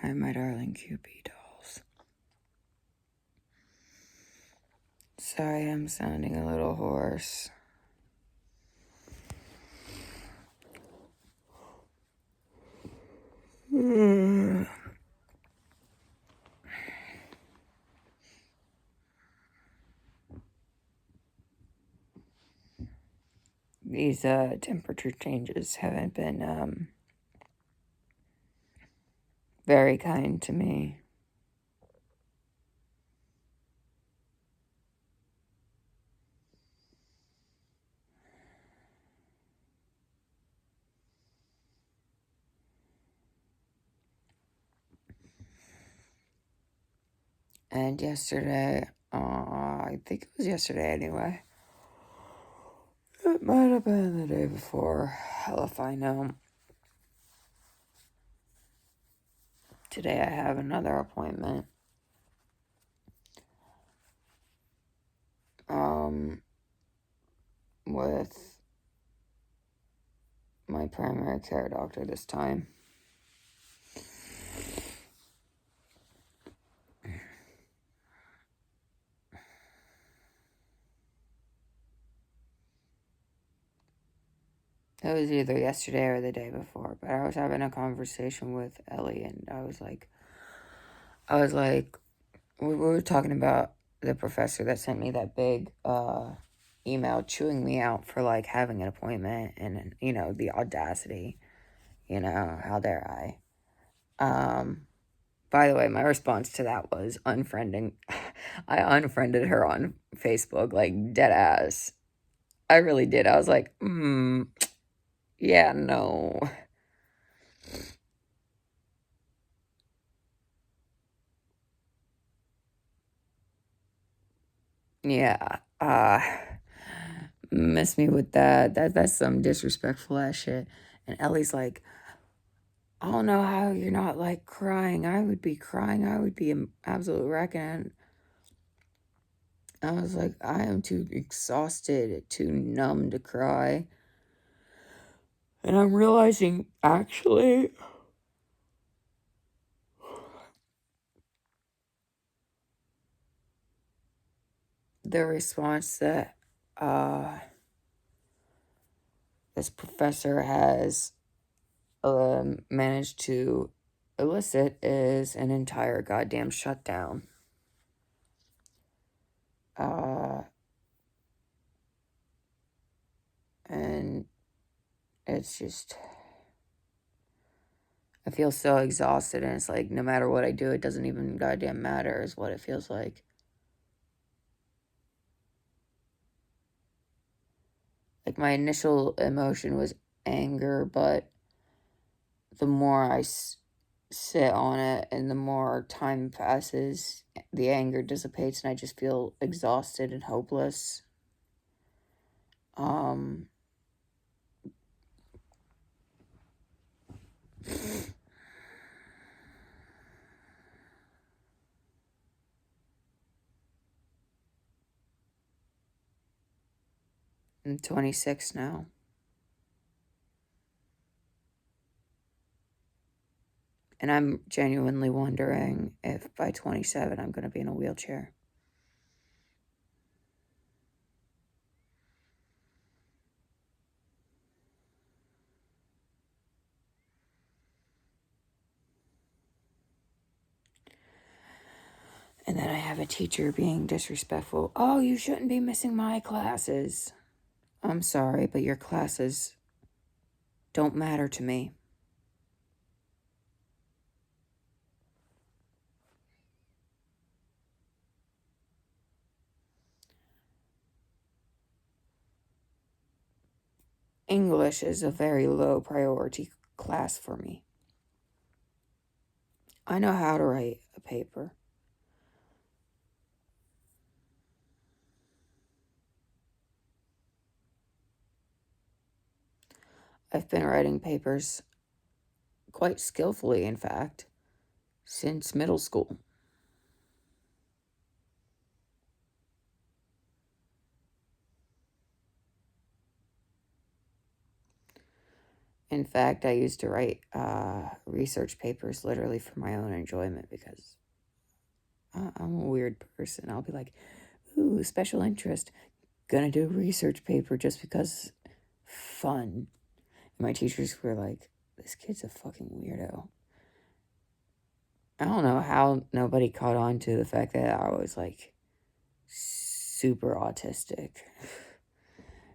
Hi, my darling QP dolls. Sorry, I'm sounding a little hoarse. These temperature changes haven't been very kind to me. And yesterday, I think it was yesterday anyway. It might have been the day before. Hell if I know. Today I have another appointment. With my primary care doctor this time. It was either yesterday or the day before, but I was having a conversation with Ellie, and I was like, we were talking about the professor that sent me that big email chewing me out for like having an appointment, and the audacity, how dare I. By the way, my response to that was unfriending. I unfriended her on Facebook, like dead ass. I really did. I was like, yeah, no. Yeah, miss me with that. That's some disrespectful ass shit. And Ellie's like, I don't know how you're not like crying. I would be crying. I would be an absolute wreck. And I was like, I am too exhausted, too numb to cry. And I'm realizing actually the response that this professor has managed to elicit is an entire goddamn shutdown. And it's just, I feel so exhausted, and it's like no matter what I do, it doesn't even goddamn matter, is what it feels like. Like my initial emotion was anger, but the more I sit on it and the more time passes, the anger dissipates and I just feel exhausted and hopeless. I'm 26 now. And I'm genuinely wondering if by 27 I'm going to be in a wheelchair. And then I have a teacher being disrespectful. Oh, you shouldn't be missing my classes. I'm sorry, but your classes don't matter to me. English is a very low priority class for me. I know how to write a paper. I've been writing papers quite skillfully, in fact, since middle school. In fact, I used to write research papers literally for my own enjoyment because I'm a weird person. I'll be like, ooh, special interest. Gonna do a research paper just because fun. And my teachers were like, this kid's a fucking weirdo. I don't know how nobody caught on to the fact that I was like super autistic.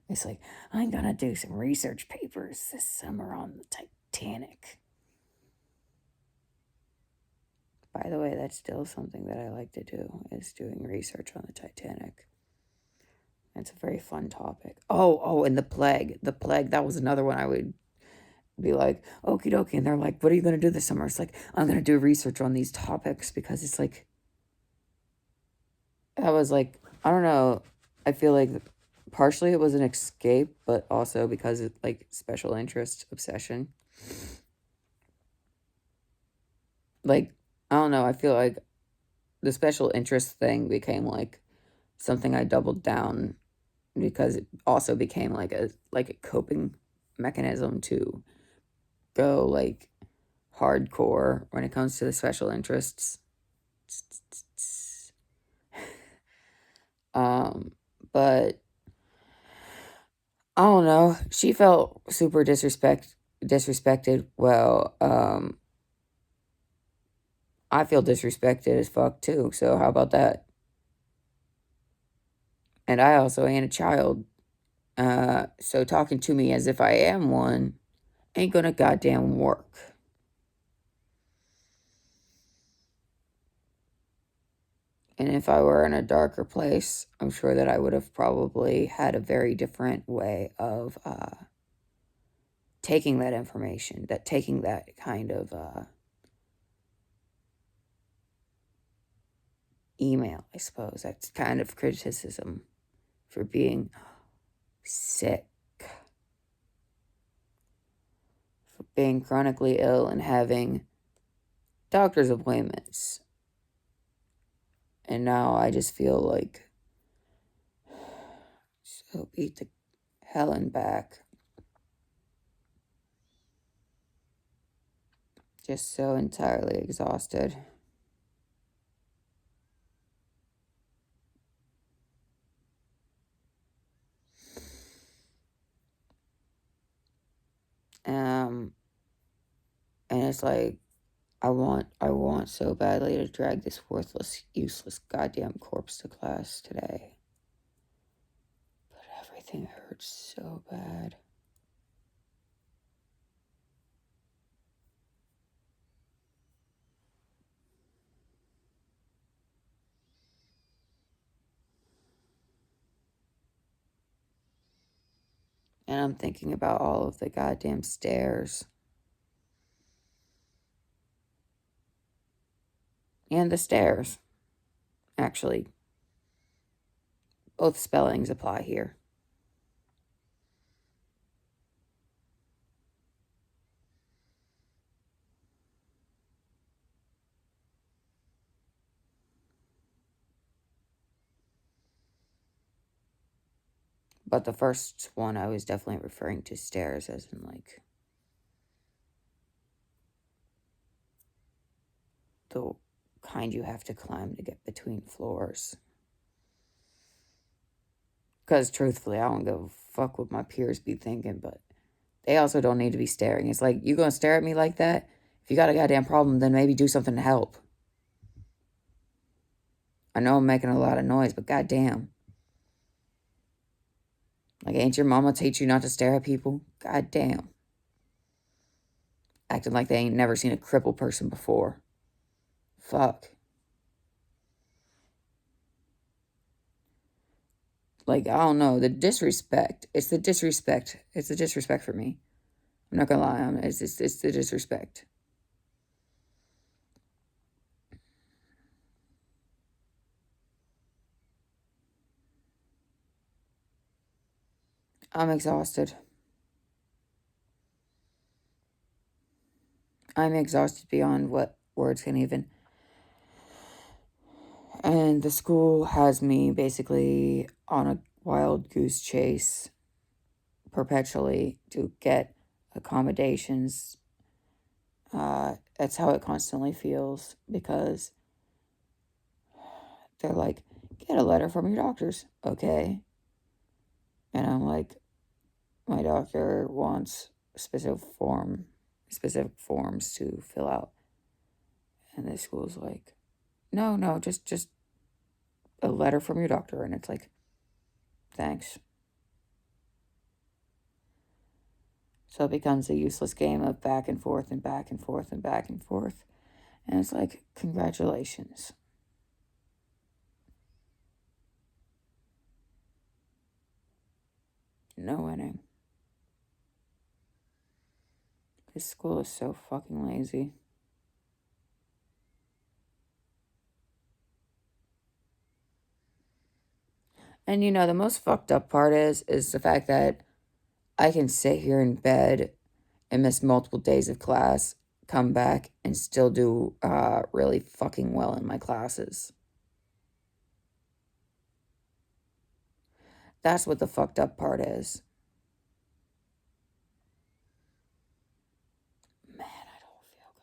It's like, I'm gonna do some research papers this summer on the Titanic. By the way, that's still something that I like to do, is doing research on the Titanic. It's a very fun topic. And the plague. The plague, that was another one I would be like, okie dokie. And they're like, what are you going to do this summer? It's like, I'm going to do research on these topics because it's like, I was like, I don't know. I feel like partially it was an escape, but also because it's like special interest obsession. Like, I don't know. I feel like the special interest thing became like something I doubled down because it also became like a coping mechanism to go like hardcore when it comes to the special interests. But I don't know. She felt super disrespected. Well, I feel disrespected as fuck too. So how about that? And I also ain't a child. So talking to me as if I am one ain't gonna goddamn work. And if I were in a darker place, I'm sure that I would have probably had a very different way of taking that information, taking that kind of email, I suppose. That's kind of criticism for being sick, for being chronically ill and having doctor's appointments. And now I just feel like so beat the hell and back. Just so entirely exhausted. And it's like I want so badly to drag this worthless, useless goddamn corpse to class today. But everything hurts so bad. And I'm thinking about all of the goddamn stairs. And the stairs. Actually, both spellings apply here. But the first one, I was definitely referring to stairs as in like the kind you have to climb to get between floors. Because truthfully, I don't give a fuck what my peers be thinking, but they also don't need to be staring. It's like, you gonna stare at me like that? If you got a goddamn problem, then maybe do something to help. I know I'm making a lot of noise, but goddamn. Like, ain't your mama teach you not to stare at people? Goddamn. Acting like they ain't never seen a crippled person before. Fuck. Like, I don't know, the disrespect. It's the disrespect. It's the disrespect for me. I'm not gonna lie, it's the disrespect. I'm exhausted. I'm exhausted beyond what words can even. And the school has me basically on a wild goose chase perpetually to get accommodations. That's how it constantly feels, because they're like, get a letter from your doctors, okay? And I'm like, my doctor wants specific forms to fill out. And the school's like, no, just a letter from your doctor. And it's like, thanks. So it becomes a useless game of back and forth and back and forth and back and forth. And it's like, congratulations. No winning. This school is so fucking lazy. And the most fucked up part is the fact that I can sit here in bed and miss multiple days of class, come back and still do really fucking well in my classes. That's what the fucked up part is. Man, I don't feel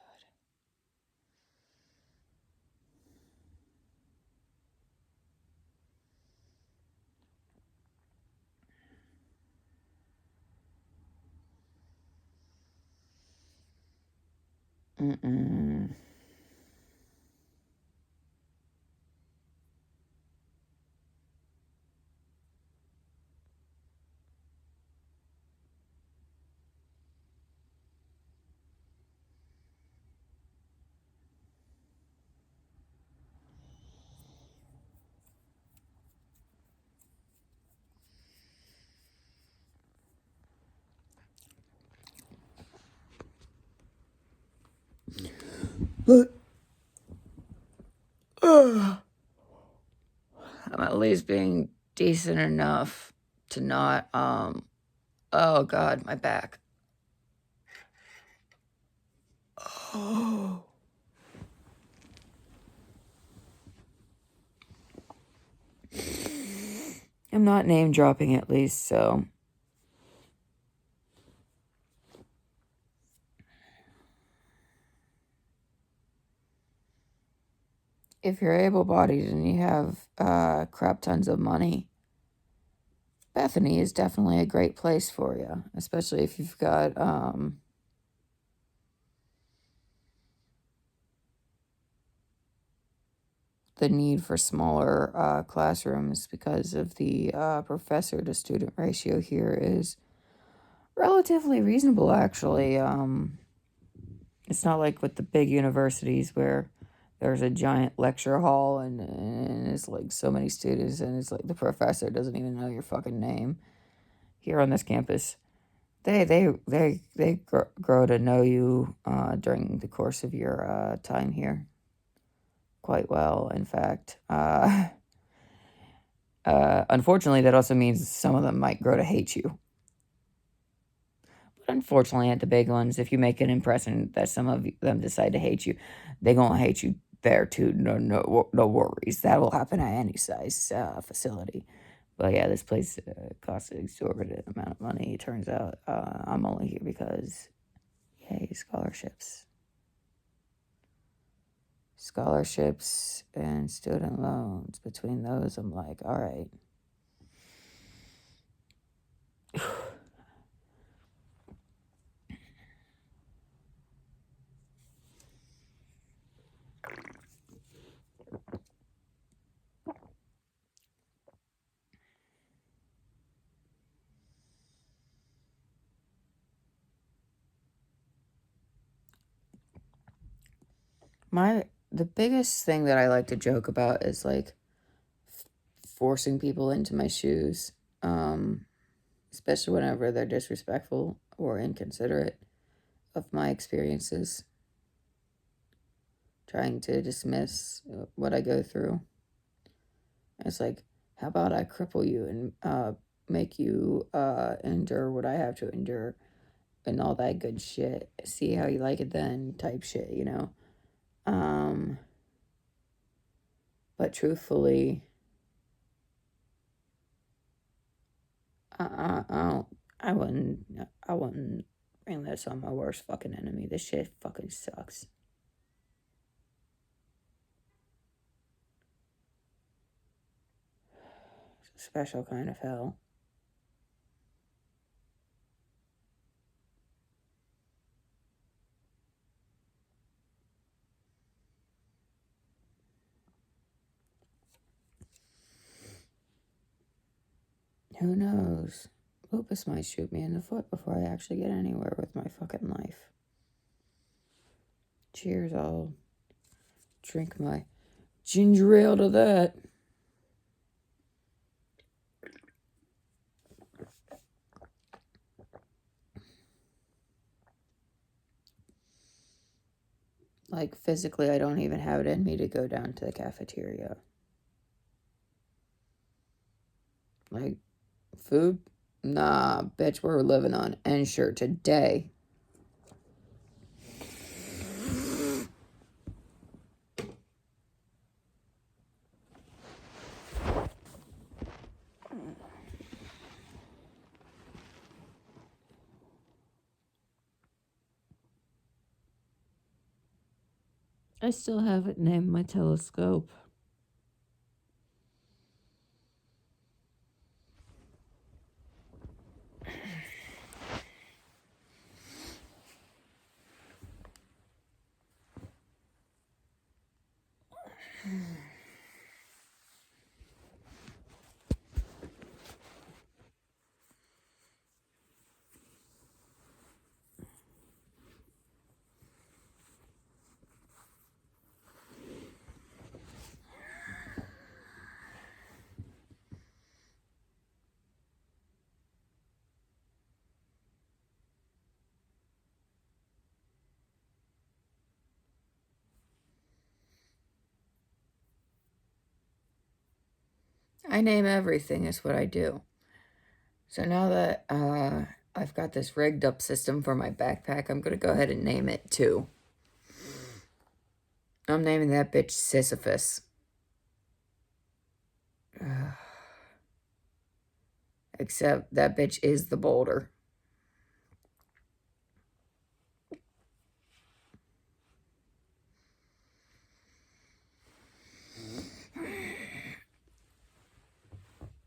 good. Mm-mm. But I'm at least being decent enough to not oh god, my back. Oh. I'm not name dropping, at least, so if you're able-bodied and you have crap tons of money, Bethany is definitely a great place for you, especially if you've got the need for smaller classrooms, because of the professor to student ratio here is relatively reasonable, actually. It's not like with the big universities where there's a giant lecture hall and it's like so many students and it's like the professor doesn't even know your fucking name. Here on this campus, they grow to know you during the course of your time here quite well. In fact, unfortunately, that also means some of them might grow to hate you. But unfortunately, at the big ones, if you make an impression that some of them decide to hate you, they gonna hate you there too. No worries. That will happen at any size facility. But yeah, this place costs an exorbitant amount of money. It turns out I'm only here because, yay, scholarships. Scholarships and student loans. Between those, I'm like, all right. The biggest thing that I like to joke about is like forcing people into my shoes, especially whenever they're disrespectful or inconsiderate of my experiences, trying to dismiss what I go through. It's like, how about I cripple you and make you endure what I have to endure and all that good shit. See how you like it then type shit. But truthfully, I wouldn't And that's on my worst fucking enemy. This shit fucking sucks. It's a special kind of hell. Who knows? Lupus might shoot me in the foot before I actually get anywhere with my fucking life. Cheers, I'll drink my ginger ale to that. Like, physically, I don't even have it in me to go down to the cafeteria. Like, food? Nah, bitch, we're living on Ensure today. I still haven't named my telescope. I name everything is what I do. So now that I've got this rigged up system for my backpack, I'm going to go ahead and name it too. I'm naming that bitch Sisyphus. Except that bitch is the boulder.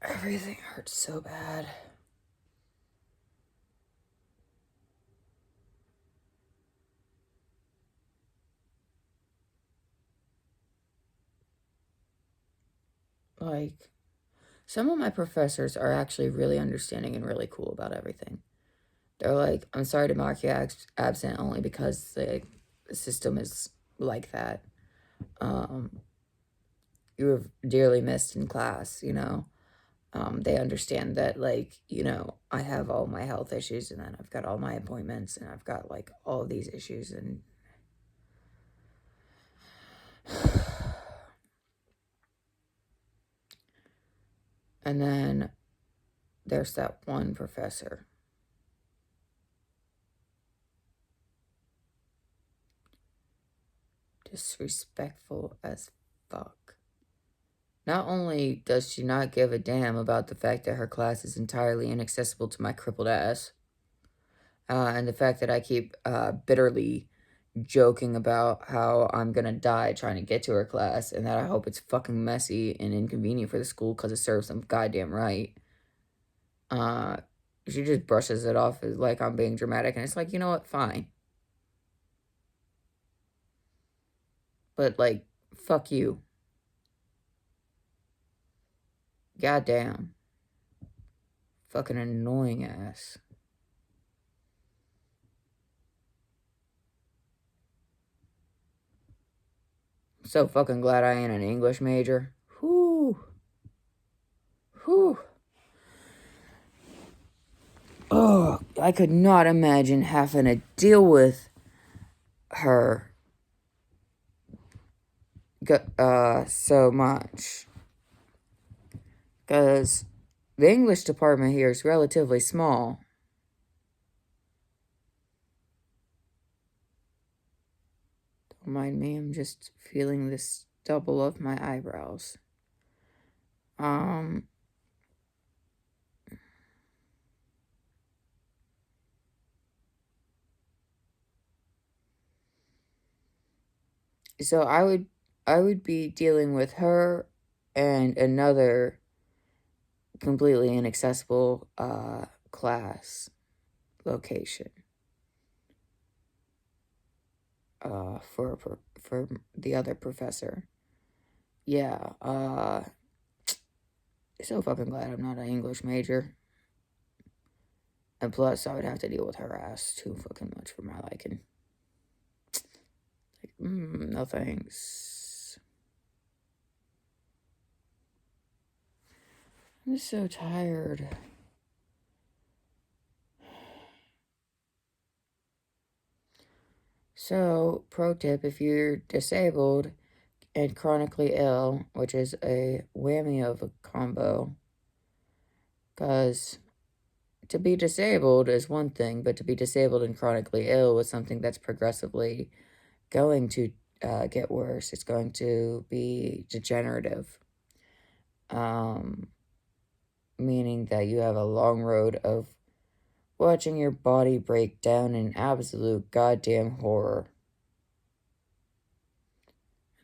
Everything hurts so bad. Like, some of my professors are actually really understanding and really cool about everything. They're like, I'm sorry to mark you absent only because the system is like that. You were dearly missed in class, you know. They understand that, like, you know, I have all my health issues and then I've got all my appointments and I've got, like, all of these issues and... And then there's that one professor. Disrespectful as fuck. Not only does she not give a damn about the fact that her class is entirely inaccessible to my crippled ass, and the fact that I keep bitterly joking about how I'm gonna die trying to get to her class, and that I hope it's fucking messy and inconvenient for the school because it serves them goddamn right. She just brushes it off as like I'm being dramatic, and it's like, you know what, fine. But, like, fuck you. Goddamn. Fucking annoying ass. I'm so fucking glad I ain't an English major. Whew. Whew. Oh, I could not imagine having to deal with her so much. Because the English department here is relatively small. Don't mind me, I'm just feeling the stubble of my eyebrows. So I would be dealing with her and another completely inaccessible class location for the other professor. Yeah, so fucking glad I'm not an English major. And plus, I would have to deal with her ass too fucking much for my liking. Like, no thanks. I'm just so tired. So, pro tip, if you're disabled and chronically ill, which is a whammy of a combo, because to be disabled is one thing, but to be disabled and chronically ill is something that's progressively going to get worse. It's going to be degenerative, meaning that you have a long road of watching your body break down in absolute goddamn horror.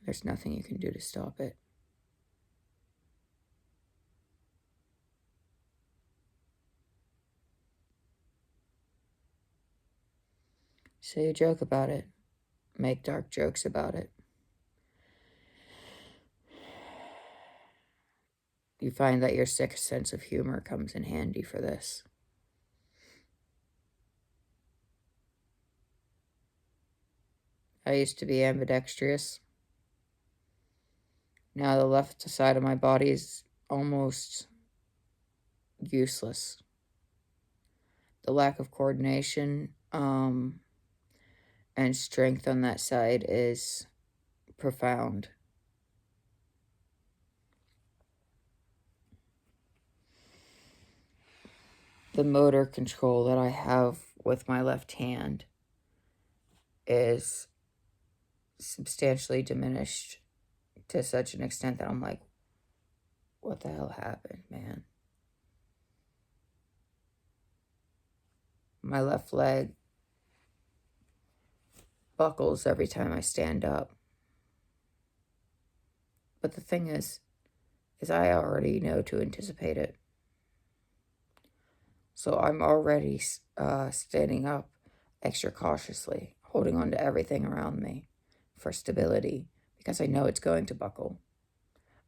There's nothing you can do to stop it. So you joke about it, make dark jokes about it. You find that your sick sense of humor comes in handy for this. I used to be ambidextrous. Now the left side of my body is almost useless. The lack of coordination and strength on that side is profound. The motor control that I have with my left hand is substantially diminished to such an extent that I'm like, what the hell happened, man? My left leg buckles every time I stand up. But the thing is I already know to anticipate it. So I'm already standing up extra cautiously, holding on to everything around me for stability, because I know it's going to buckle.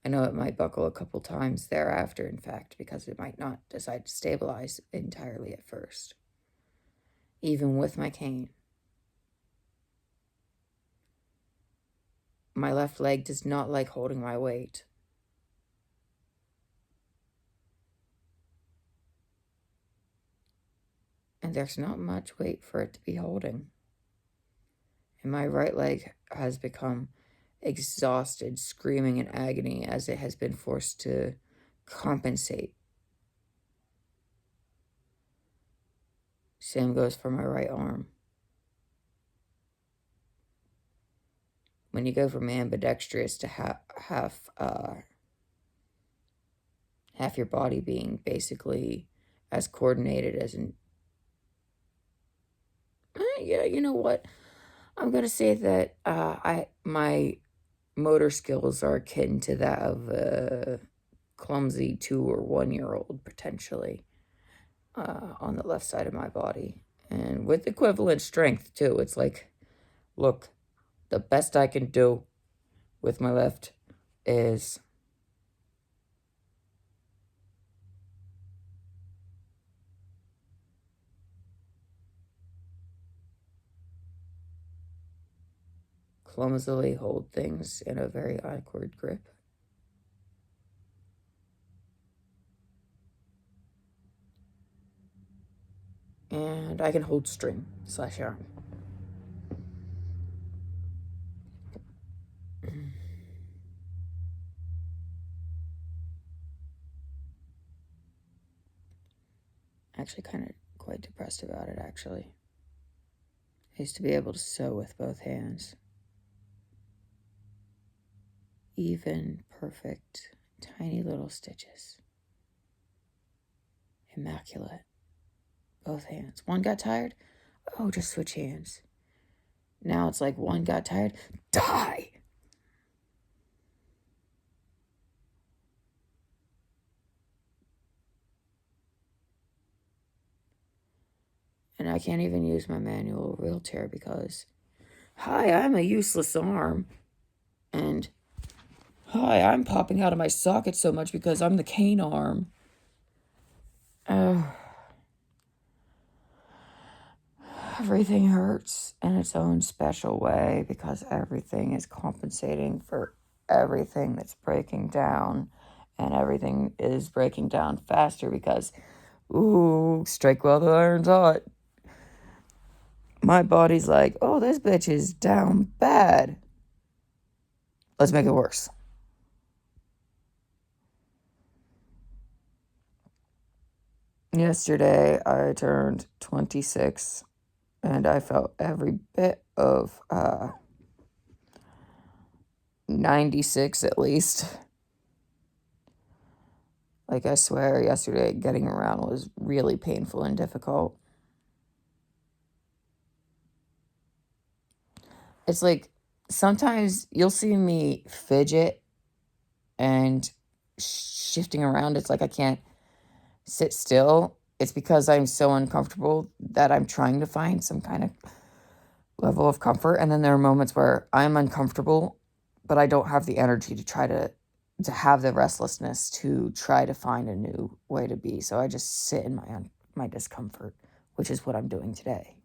I know it might buckle a couple times thereafter, in fact, because it might not decide to stabilize entirely at first, even with my cane. My left leg does not like holding my weight. And there's not much weight for it to be holding. And my right leg has become exhausted, screaming in agony as it has been forced to compensate. Same goes for my right arm. When you go from ambidextrous to half your body being basically as coordinated as an... yeah, you know what? I'm gonna say that my motor skills are akin to that of a clumsy 2 or 1 year old potentially on the left side of my body, and with equivalent strength too. It's like, look, the best I can do with my left is clumsily hold things in a very awkward grip. And I can hold string / yarn. Actually, kind of quite depressed about it, actually. I used to be able to sew with both hands. Even, perfect, tiny little stitches. Immaculate. Both hands. One got tired? Oh, just switch hands. Now it's like one got tired? Die! I can't even use my manual wheelchair because, hi, I'm a useless arm. And, hi, I'm popping out of my socket so much because I'm the cane arm. Everything hurts in its own special way because everything is compensating for everything that's breaking down. And everything is breaking down faster because, ooh, strike while the iron's hot. My body's like, oh, this bitch is down bad. Let's make it worse. Yesterday, I turned 26, and I felt every bit of 96 at least. Like, I swear, yesterday, getting around was really painful and difficult. It's like, sometimes you'll see me fidget and shifting around. It's like I can't sit still. It's because I'm so uncomfortable that I'm trying to find some kind of level of comfort. And then there are moments where I'm uncomfortable, but I don't have the energy to try to have the restlessness to try to find a new way to be. So I just sit in my discomfort, which is what I'm doing today.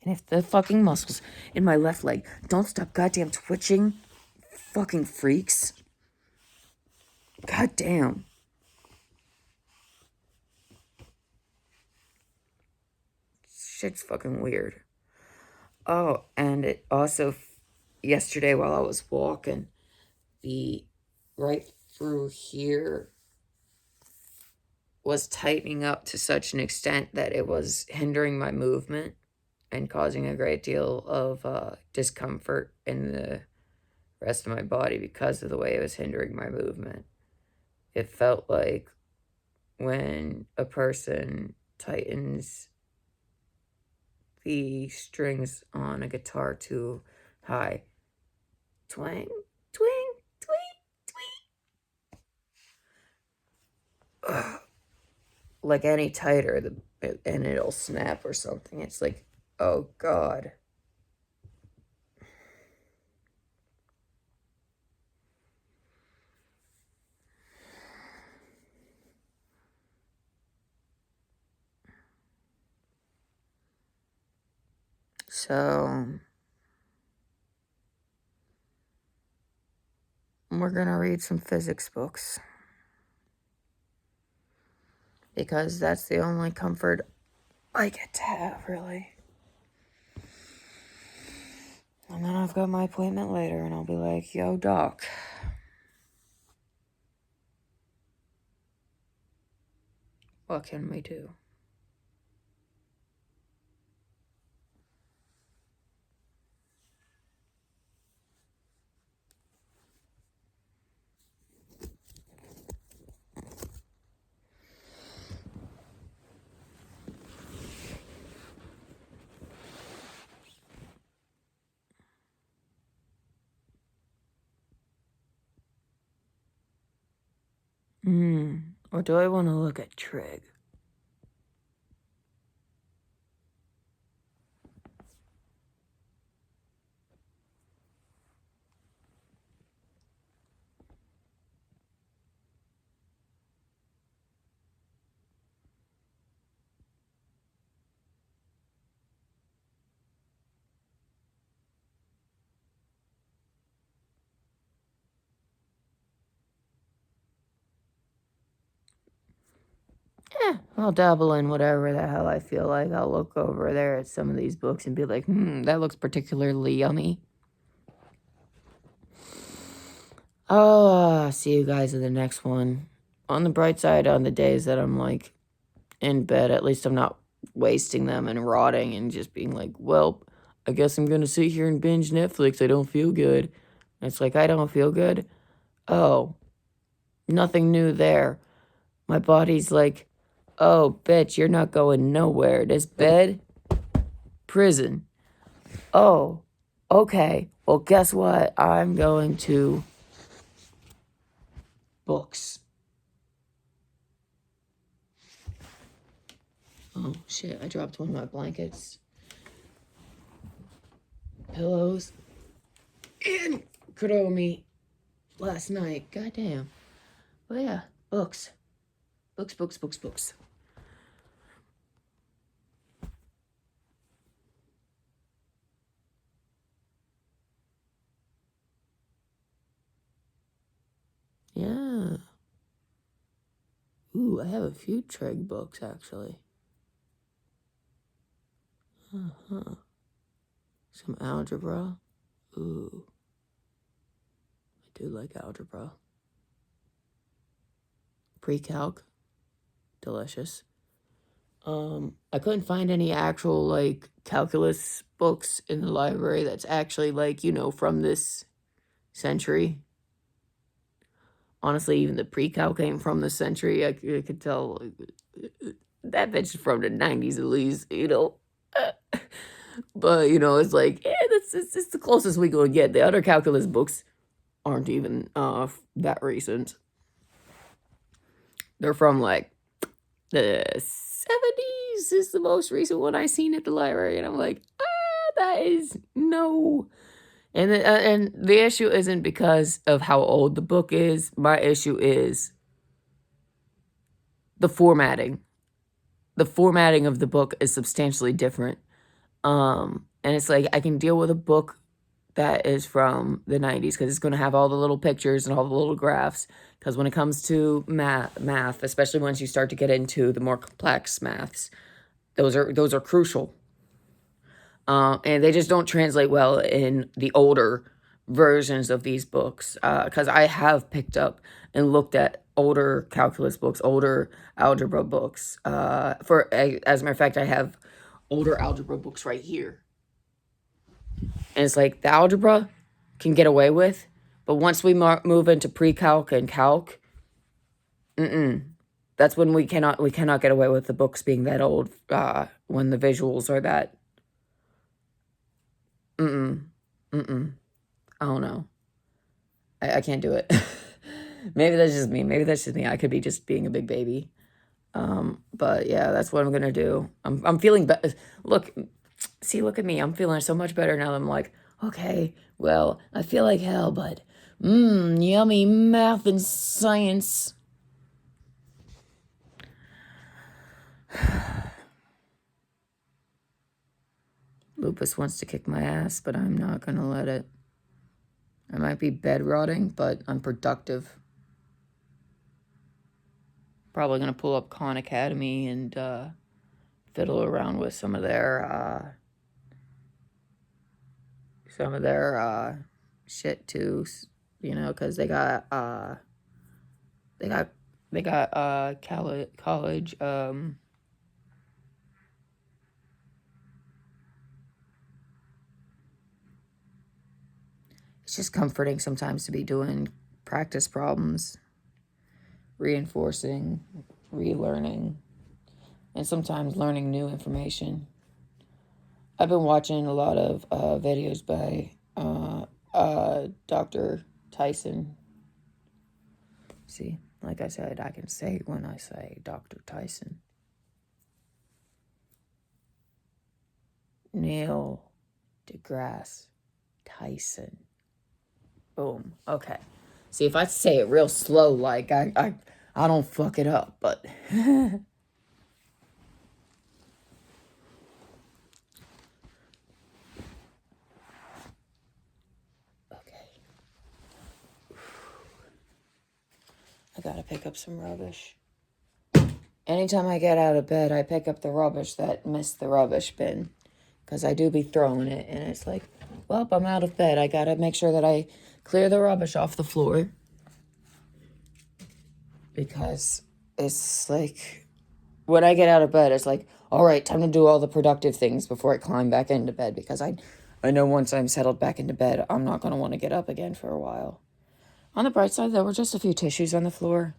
And if the fucking muscles in my left leg don't stop goddamn twitching, fucking freaks. Goddamn. Shit's fucking weird. Oh, and it also, yesterday while I was walking, the right through here was tightening up to such an extent that it was hindering my movement and causing a great deal of discomfort in the rest of my body because of the way it was hindering my movement. It felt like when a person tightens the strings on a guitar too high. Twang, twang, twang, twang. Ugh. Like any tighter, and it'll snap or something. It's like, oh God. So, we're gonna read some physics books. Because that's the only comfort I get to have, really. And then I've got my appointment later, and I'll be like, yo, doc. What can we do? Or do I want to look at Trig? I'll dabble in whatever the hell I feel like. I'll look over there at some of these books and be like, that looks particularly yummy. I'll see you guys in the next one. On the bright side, on the days that I'm like in bed, at least I'm not wasting them and rotting and just being like, well, I guess I'm gonna sit here and binge Netflix. I don't feel good. And it's like, I don't feel good. Oh, nothing new there. My body's like, oh, bitch, you're not going nowhere. This bed, prison. Oh, okay. Well, guess what? I'm going to books. Oh, shit. I dropped one of my blankets, pillows, and Kuromi last night. Goddamn. But yeah, books. Books, books, books, books. Yeah. Ooh, I have a few Treg books, actually. Uh-huh. Some algebra. Ooh. I do like algebra. Pre-calc. Delicious. I couldn't find any actual, like, calculus books in the library that's actually, like, you know, from this century. Honestly, even the pre-calc came from this century. I could tell that bitch is from the 90s at least, you know. But, you know, it's like, yeah, it's the closest we gonna get. The other calculus books aren't even that recent. They're from, like, the 70s is the most recent one I seen at the library. And I'm like, that is no. And the issue isn't because of how old the book is. My issue is the formatting. The formatting of the book is substantially different. And it's like, I can deal with a book that is from the 90s because it's going to have all the little pictures and all the little graphs. Because when it comes to math, especially once you start to get into the more complex maths, those are crucial. And they just don't translate well in the older versions of these books. Because I have picked up and looked at older calculus books, older algebra books. As a matter of fact, I have older algebra books right here. And it's like the algebra can get away with, but once we move into pre-calc and calc, that's when we cannot get away with the books being that old. When the visuals are that, I don't know. I can't do it. Maybe that's just me. Maybe that's just me. I could be just being a big baby. But yeah, that's what I'm gonna do. I'm feeling better. Look at me. I'm feeling so much better now. I'm like, okay, well, I feel like hell, but yummy math and science. Lupus wants to kick my ass, but I'm not gonna let it. I might be bed rotting, but I'm productive. Probably gonna pull up Khan Academy and fiddle around with some of their shit too, you know, because they got college it's just comforting sometimes to be doing practice problems, reinforcing, relearning, and sometimes learning new information. I've been watching a lot of videos by Dr. Tyson. See, like I said, I can say it when I say Dr. Tyson. Neil deGrasse Tyson. Boom. Okay. See, if I say it real slow, like I don't fuck it up, but okay. I gotta pick up some rubbish. Anytime I get out of bed, I pick up the rubbish that missed the rubbish bin. Because I do be throwing it, and it's like, well, I'm out of bed. I gotta make sure that I clear the rubbish off the floor. Because it's like, when I get out of bed, it's like, all right, time to do all the productive things before I climb back into bed. Because I know once I'm settled back into bed, I'm not going to want to get up again for a while. On the bright side, there were just a few tissues on the floor.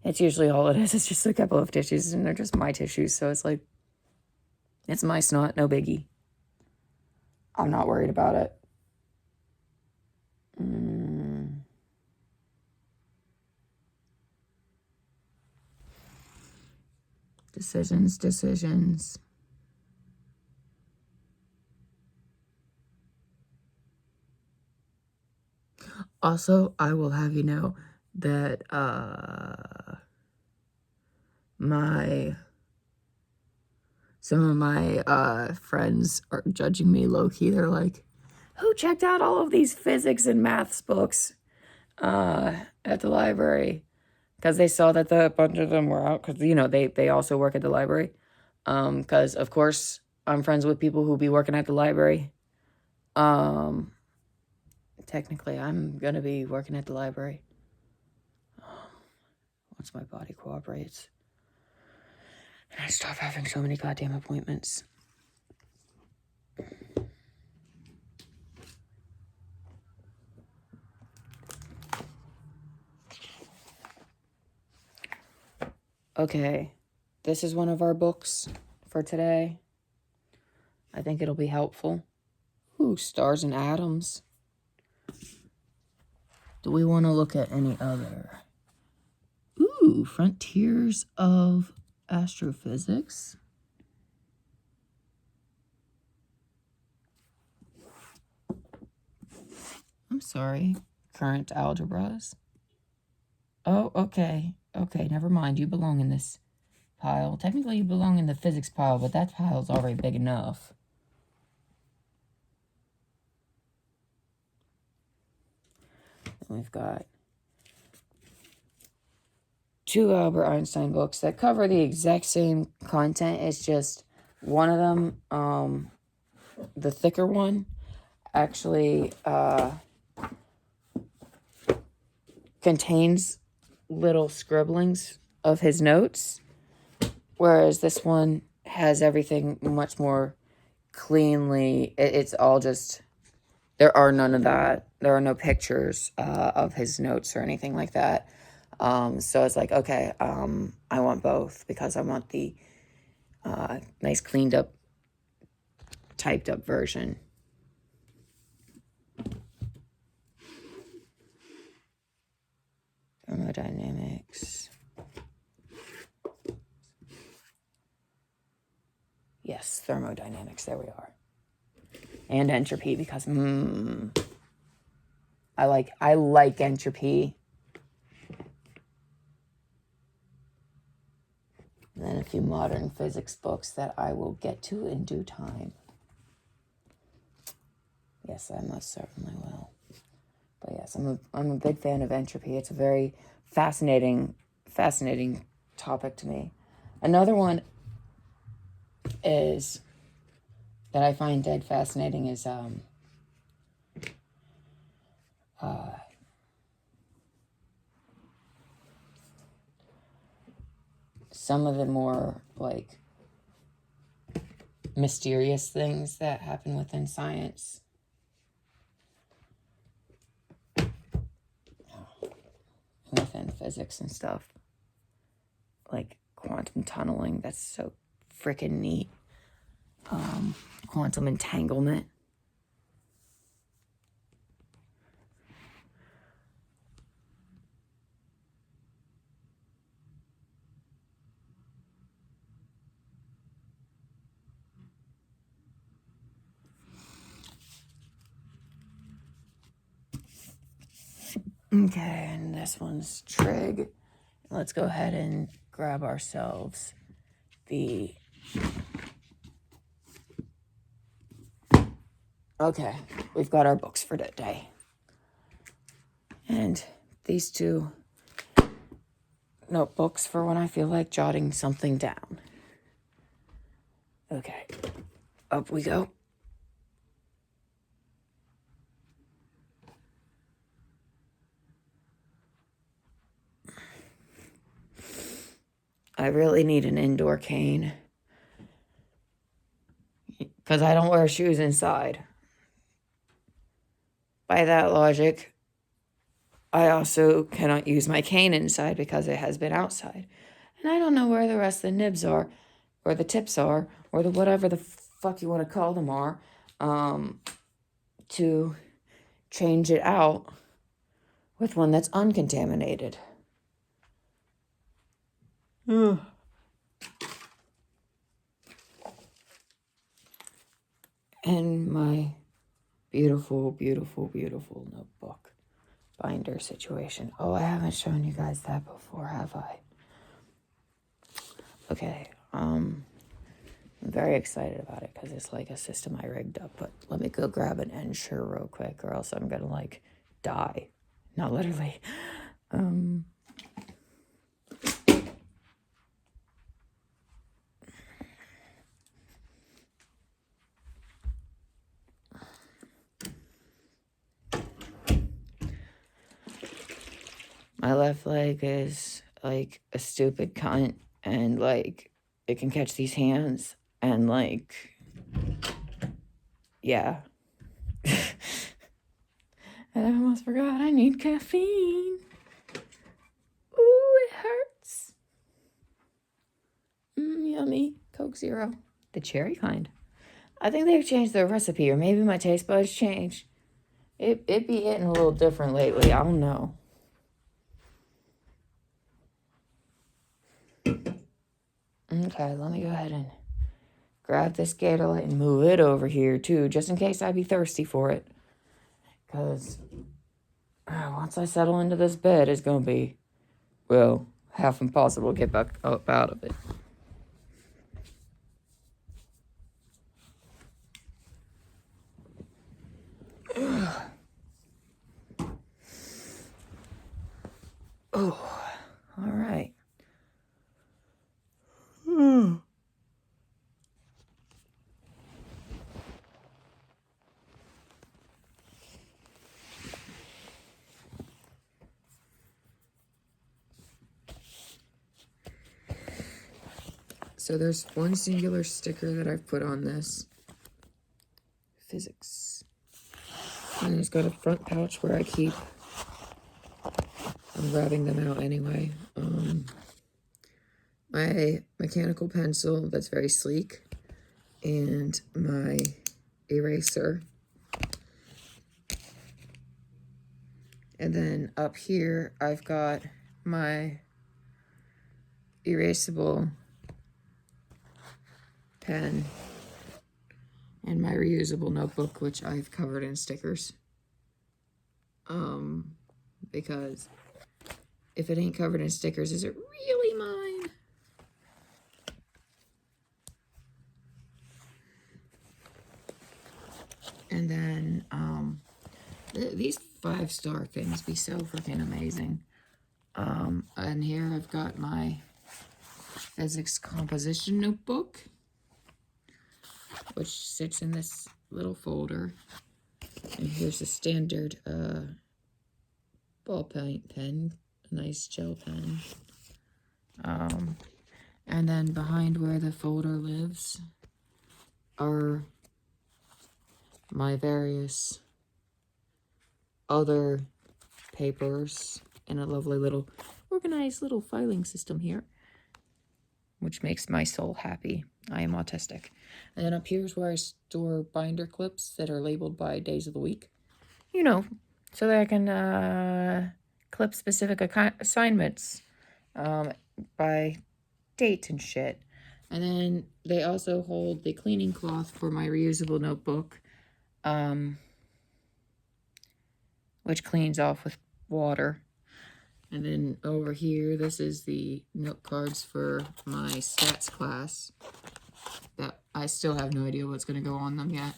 It's usually all it is. It's just a couple of tissues, and they're just my tissues. So it's like, it's my snot, no biggie. I'm not worried about it. Decisions. Also, I will have you know that some of my friends are judging me low-key. They're like, who checked out all of these physics and maths books at the library? Because they saw that a bunch of them were out. Because, you know, they also work at the library. Because, of course, I'm friends with people who be working at the library. Technically, I'm going to be working at the library. Once my body cooperates. And I stop having so many goddamn appointments. Okay, this is one of our books for today. I think it'll be helpful. Ooh, Stars and Atoms. Do we want to look at any other? Ooh, Frontiers of Astrophysics. I'm sorry. Current Algebras. Oh, okay. Okay, never mind. You belong in this pile. Technically, you belong in the physics pile, but that pile's already big enough. And we've got 2 Albert Einstein books that cover the exact same content. It's just one of them, the thicker one, actually contains little scribblings of his notes, whereas this one has everything much more cleanly. It's all just, there are none of that. There are no pictures of his notes or anything like that. So it's like, okay, I want both because I want the nice cleaned up, typed up version. Thermodynamics. Yes, thermodynamics, there we are. And entropy because I like entropy. And then a few modern physics books that I will get to in due time. Yes, I most certainly will. But yes, I'm a big fan of entropy. It's a very fascinating topic to me. Another one is that I find dead fascinating is some of the more like mysterious things that happen within science. Within physics and stuff. Like quantum tunneling, that's so freaking neat. Quantum entanglement. Okay, and this one's trig. Let's go ahead and grab ourselves the... Okay, we've got our books for today. And these 2 notebooks for when I feel like jotting something down. Okay, up we go. I really need an indoor cane because I don't wear shoes inside. By that logic, I also cannot use my cane inside because it has been outside. And I don't know where the rest of the nibs are, or the tips are, or the whatever the fuck you want to call them are, to change it out with one that's uncontaminated. And my beautiful, beautiful, beautiful notebook binder situation. Oh, I haven't shown you guys that before, have I? Okay, I'm very excited about it because it's like a system I rigged up. But let me go grab an ensure real quick, or else I'm gonna like die. Not literally. My left leg is like a stupid cunt, and like it can catch these hands, and like, yeah. And I almost forgot I need caffeine. Ooh, it hurts. Yummy. Coke Zero. The cherry kind. I think they've changed their recipe, or maybe my taste buds changed. It be hitting a little different lately. I don't know. Okay, let me go ahead and grab this Gatorade and move it over here, too, just in case I be thirsty for it. Because once I settle into this bed, it's going to be, well, half impossible to get back up out of it. Oh, all right. So there's one singular sticker that I've put on this. Physics. And it's got a front pouch where I keep... I'm grabbing them out anyway. My mechanical pencil that's very sleek. And my eraser. And then up here, I've got my erasable pen and my reusable notebook, which I've covered in stickers. Because if it ain't covered in stickers, is it really mine? And then, these 5-star things be so freaking amazing. And here I've got my physics composition notebook, which sits in this little folder. And here's a standard ballpoint pen, a nice gel pen. And then behind where the folder lives are my various other papers in a lovely little organized little filing system here, which makes my soul happy. I am autistic. And then up here is where I store binder clips that are labeled by days of the week. You know, so that I can clip specific assignments by date and shit. And then they also hold the cleaning cloth for my reusable notebook, which cleans off with water. And then over here, this is the note cards for my stats class that I still have no idea what's going to go on them yet.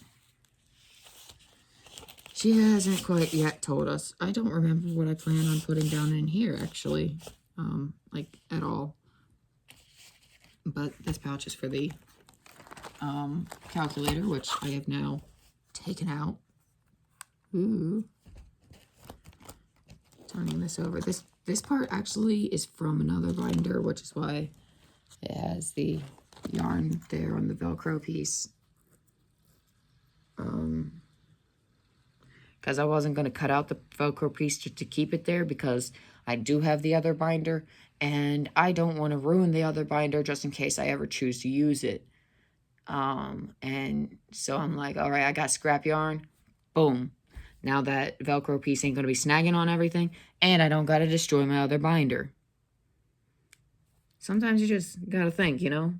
She hasn't quite yet told us. I don't remember what I plan on putting down in here, actually, like, at all. But this pouch is for the calculator, which I have now taken out. Ooh. Turning this over. This part actually is from another binder, which is why it has the yarn there on the Velcro piece. Because I wasn't going to cut out the Velcro piece just to keep it there, because I do have the other binder, and I don't want to ruin the other binder just in case I ever choose to use it. And so I'm like, all right, I got scrap yarn. Boom. Now that Velcro piece ain't going to be snagging on everything, and I don't got to destroy my other binder. Sometimes you just got to think, you know?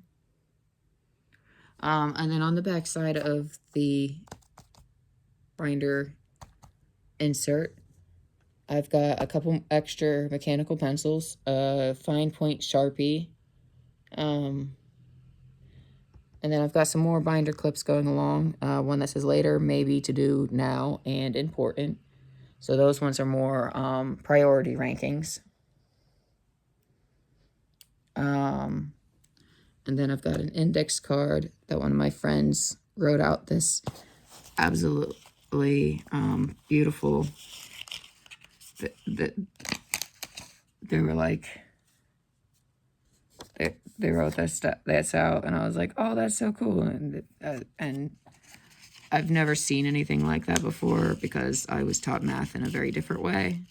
And then on the back side of the binder insert, I've got a couple extra mechanical pencils, a fine point Sharpie, and then I've got some more binder clips going along. One that says later, maybe, to do, now, and important. So those ones are more priority rankings. And then I've got an index card that one of my friends wrote out this absolutely beautiful. They were like, they wrote that's out, and I was like, oh, that's so cool. And I've never seen anything like that before because I was taught math in a very different way.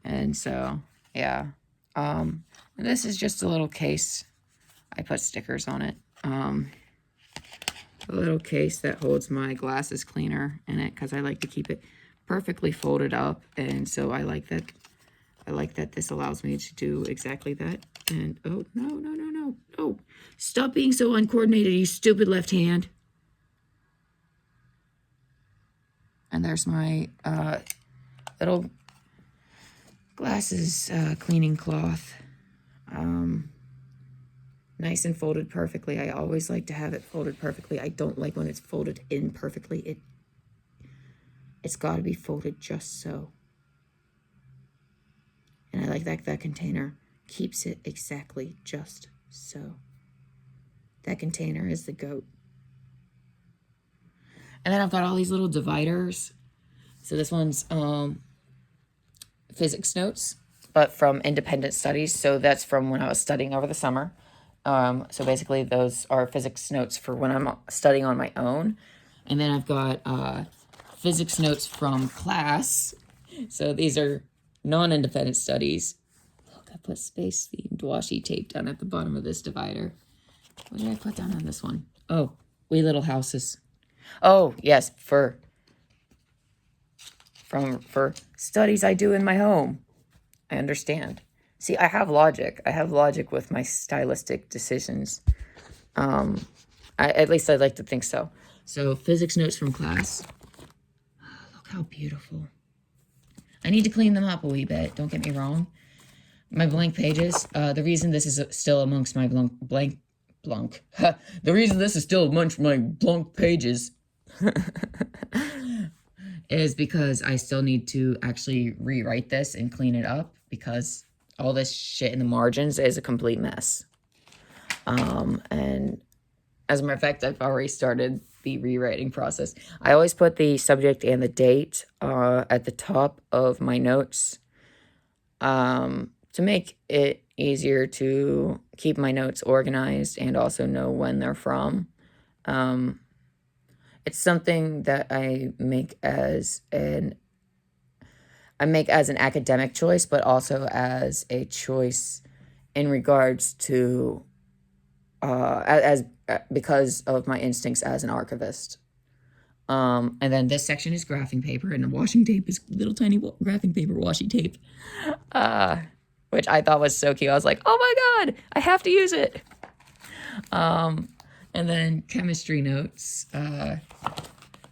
And so, yeah. And this is just a little case. I put stickers on it. A little case that holds my glasses cleaner in it because I like to keep it perfectly folded up, and so I like that this allows me to do exactly that. And oh, no, stop being so uncoordinated, you stupid left hand. And there's my little glasses cleaning cloth. Nice and folded perfectly. I always like to have it folded perfectly. I don't like when it's folded in perfectly. It's got to be folded just so. And I like that container keeps it exactly just so. That container is the GOAT. And then I've got all these little dividers. So this one's physics notes, but from independent studies. So that's from when I was studying over the summer. So basically those are physics notes for when I'm studying on my own. And then I've got physics notes from class. So these are non-independent studies. Look, I put space-themed washi tape down at the bottom of this divider. What did I put down on this one? Oh, Wee Little Houses. Oh, yes, for studies I do in my home. I understand. See, I have logic. I have logic with my stylistic decisions. At least I'd like to think so. So, physics notes from class. Look how beautiful. I need to clean them up a wee bit. Don't get me wrong. My blank pages. The reason this is still amongst my blank. The reason this is still amongst my blank pages is because I still need to actually rewrite this and clean it up because all this shit in the margins is a complete mess. And as a matter of fact, I've already started the rewriting process. I always put the subject and the date at the top of my notes to make it easier to keep my notes organized and also know when they're from. It's something that I make as an academic choice, but also as a choice in regards to because of my instincts as an archivist. And then this section is graphing paper, and the washing tape is little tiny graphing paper washi tape, which I thought was so cute. I was like, oh my God, I have to use it. And then chemistry notes.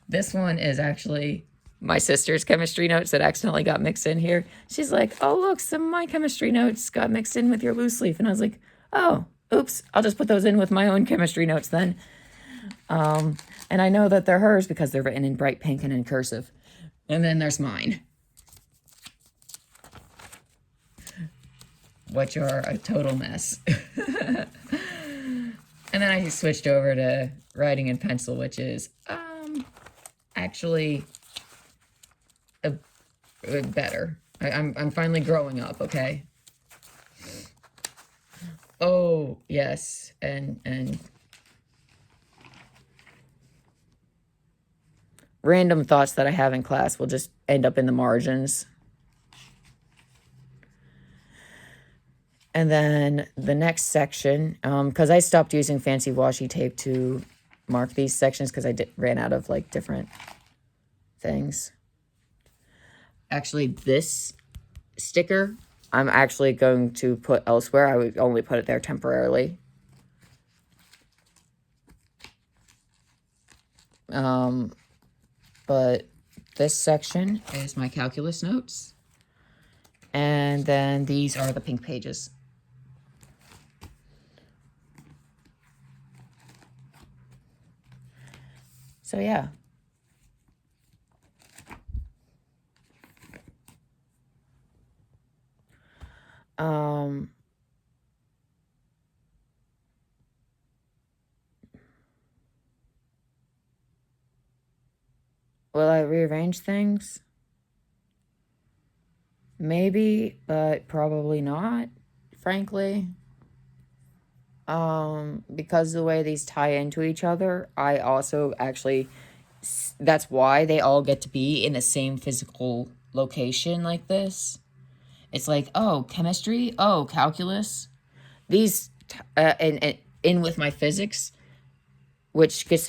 This one is actually my sister's chemistry notes that accidentally got mixed in here. She's like, oh, look, some of my chemistry notes got mixed in with your loose leaf. And I was like, oh, oops, I'll just put those in with my own chemistry notes then. And I know that they're hers because they're written in bright pink and in cursive. And then there's mine, which are a total mess. And then I switched over to writing in pencil, which is actually better. I'm finally growing up, okay? Oh, yes. And random thoughts that I have in class will just end up in the margins. And then the next section, because I stopped using fancy washi tape to mark these sections because I ran out of like different things. Actually, this sticker, I'm actually going to put elsewhere. I would only put it there temporarily. But this section is my calculus notes. And then these are the pink pages. So yeah. Will I rearrange things? Maybe, but probably not, frankly. Because of the way these tie into each other, I also actually, that's why they all get to be in the same physical location like this. It's like, oh, chemistry, oh, calculus. These, and in with my physics, which gets